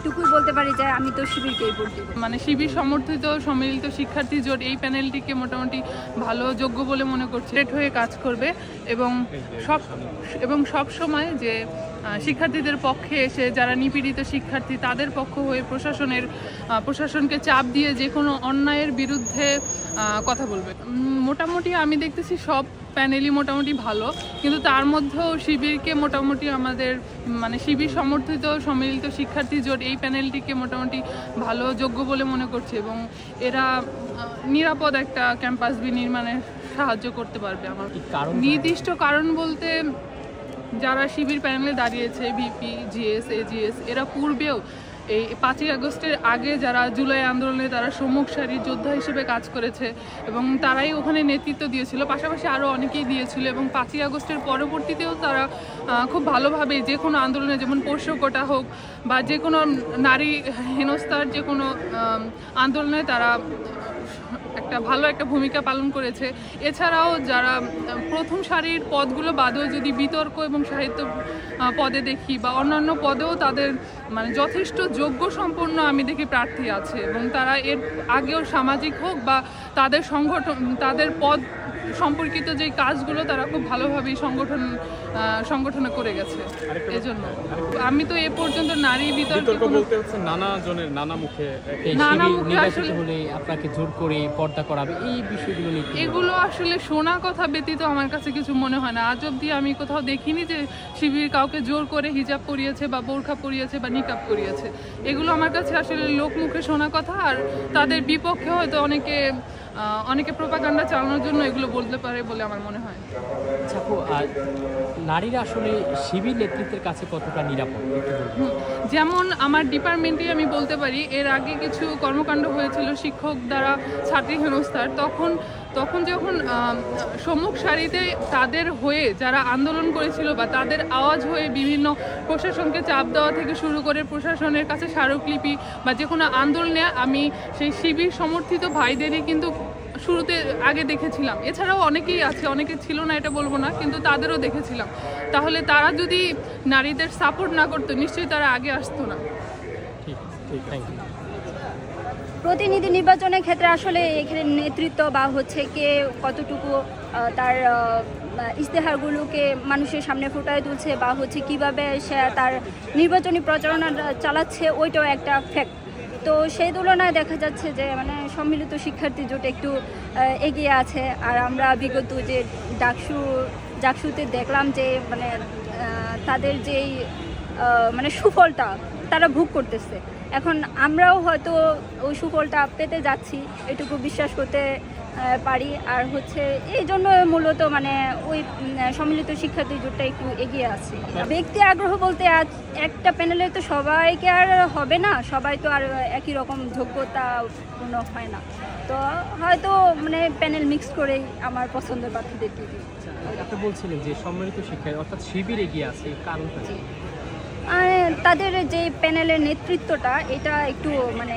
এইটুকুই বলতে পারি যে আমি তো শিবিরকেই ভোট দেব। মানে শিবির সমর্থিত সম্মিলিত শিক্ষার্থী জোট এই প্যানেলটিকে মোটামুটি ভালো যোগ্য বলে মনে করছে, রেট হয়ে কাজ করবে এবং সব সময় যে শিক্ষার্থীদের পক্ষে এসে যারা নিপীড়িত শিক্ষার্থী তাদের পক্ষ হয়ে প্রশাসনকে চাপ দিয়ে যে কোনো অন্যায়ের বিরুদ্ধে কথা বলবে। মোটামুটি আমি দেখতেছি সব প্যানেলই মোটামুটি ভালো, কিন্তু তার মধ্যেও শিবিরকে মোটামুটি আমাদের মানে শিবির সমর্থিত সম্মিলিত শিক্ষার্থী জোট এই প্যানেলটিকে মোটামুটি ভালো যোগ্য বলে মনে করছে এবং এরা নিরাপদ একটা ক্যাম্পাস বিনির্মাণে সাহায্য করতে পারবে। আমার নির্দিষ্ট কারণ বলতে যারা শিবির প্যানেলে দাঁড়িয়েছে ভিপি, জিএস, এজিএস, এরা পূর্বেও এই 5ই আগস্টের আগে যারা জুলাই আন্দোলনে তারা সম্মুখ সারির যোদ্ধা হিসেবে কাজ করেছে এবং তারাই ওখানে নেতৃত্ব দিয়েছিল, পাশাপাশি আরও অনেকেই দিয়েছিল এবং 5ই আগস্টের পরবর্তীতেও তারা খুব ভালোভাবে যে কোনো আন্দোলনে, যেমন পোষ্য কোটা হোক বা যে কোনো নারী হেনস্থার যে কোনো আন্দোলনে তারা ভালো একটা ভূমিকা পালন করেছে। এছাড়াও যারা প্রথম সারির পদগুলো বাদেও যদি বিতর্ক এবং সাহিত্য পদে দেখি বা অন্যান্য পদেও তাদের মানে যথেষ্ট যোগ্য সম্পন্ন আমি দেখি প্রার্থী আছে এবং তারা এর আগেও সামাজিক হোক বা তাদের সংগঠন, তাদের পদ সম্পর্কিত যে কাজগুলো তারা খুব ভালোভাবেই সংগঠনে করে গেছে। এজন্য আমি তো এ পর্যন্ত নারী বিতর্ক বলতে হচ্ছে নানা মুখে নির্বাচিত হলে আপনাকে জোর করে পর্দা করাবে, এই বিষয়গুলো নিয়ে এগুলো আসলে শোনা কথা ব্যতীত আমার কাছে কিছু মনে হয় না। আজ অবধি আমি কোথাও দেখিনি যে শিবির কাউকে জোর করে হিজাব পরিয়েছে বা বোরখা পরিয়েছে বা নিকাব করিয়েছে। এগুলো আমার কাছে আসলে লোকমুখে শোনা কথা, আর তাদের বিপক্ষে হয়তো অনেকে প্রোপাগান্ডা চালানোর জন্য এগুলো বলতে পারে বলে আমার মনে হয়। আর নারীরা আসলে শিবির নেতৃত্বের কাছে কতটা নিরাপদ? যেমন আমার ডিপার্টমেন্টে আমি বলতে পারি, এর আগে কিছু কর্মকাণ্ড হয়েছিল শিক্ষক দ্বারা ছাত্রী হেনস্থার, তখন যখন সম্মুখ সারিতে তাদের হয়ে যারা আন্দোলন করেছিল বা তাদের আওয়াজ হয়ে বিভিন্ন প্রশাসনকে চাপ দেওয়া থেকে শুরু করে প্রশাসনের কাছে স্মারকলিপি বা যে কোনো আন্দোলনে আমি সেই শিবির সমর্থিত ভাইদেরই কিন্তু শুরুতে আগে দেখেছিলাম। এছাড়াও অনেকেই আছে, অনেকে ছিল না এটা বলবো না, কিন্তু তাদেরও দেখেছিলাম। তাহলে তারা যদি নারীদের সাপোর্ট না করতো নিশ্চয়ই তারা আগে আসতো না। প্রতিনিধি নির্বাচনের ক্ষেত্রে আসলে এখানে নেতৃত্ব বা হচ্ছে কে কতটুকু তার ইশতেহারগুলোকে মানুষের সামনে ফুটায় তুলছে বা হচ্ছে কীভাবে সে তার নির্বাচনী প্রচারণা চালাচ্ছে, ওইটাও একটা ফ্যাক্ট। তো সেই তুলনায় দেখা যাচ্ছে যে মানে সম্মিলিত শিক্ষার্থী জোট একটু এগিয়ে আছে। আর আমরা বিগত যে ডাকসুতে দেখলাম যে মানে তাদের যেই মানে সুফলটা তারা ভোগ করতেছে, এখন আমরাও হয়তো ওই সুফলটা পেতে যাচ্ছি, এটুকু বিশ্বাস করতে পারি। আর হচ্ছে এই জন্য মূলত মানে ওই সম্মিলিত শিক্ষার্থী জোটটা একটু এগিয়ে আছে। ব্যক্তি আগ্রহ বলতে একটা প্যানেলে তো সবাইকে আর হবে না, সবাই তো আর একই রকম যোগ্যতাপূর্ণ হয় না, তো হয়তো মানে প্যানেল মিক্স করেই আমার পছন্দের প্রার্থীদেরকে দিই। আপনি বলছিলেন যে সম্মিলিত শিক্ষা অর্থাৎ শিবির এগিয়ে আছে, কারণটা তাদের যে প্যানেলের নেতৃত্বটা এটা একটু মানে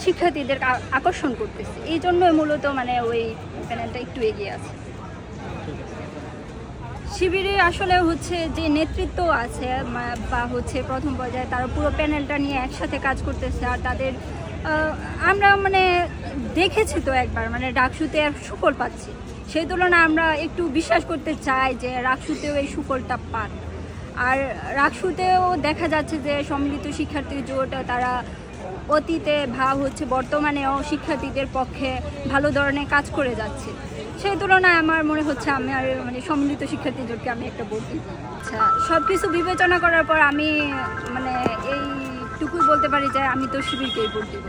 শিক্ষার্থীদের আকর্ষণ করতেছে, এই জন্য মূলত মানে ওই প্যানেলটা একটু এগিয়ে আছে। শিবিরে আসলে হচ্ছে যে নেতৃত্ব আছে বা হচ্ছে প্রথম পর্যায়ে তারা পুরো প্যানেলটা নিয়ে একসাথে কাজ করতেছে। আর তাদের আমরা মানে দেখেছি তো একবার মানে ডাকসুতে সুফল পাচ্ছি, সেই তুলনায় আমরা একটু বিশ্বাস করতে চাই যে রাকসুতেও এই সুফলটা পান। আর রাকসুতেও দেখা যাচ্ছে যে সম্মিলিত শিক্ষার্থী জোট তারা অতীতে হচ্ছে বর্তমানেও শিক্ষার্থীদের পক্ষে ভালো ধরনের কাজ করে যাচ্ছে, সেই তুলনায় আমার মনে হচ্ছে আমি আর মানে সম্মিলিত শিক্ষার্থী জোটকে আমি একটা ভোট দিই। আচ্ছা, সব কিছু বিবেচনা করার পর আমি মানে এইটুকুই বলতে পারি যে আমি তো শিবিরকেই ভোট দিব।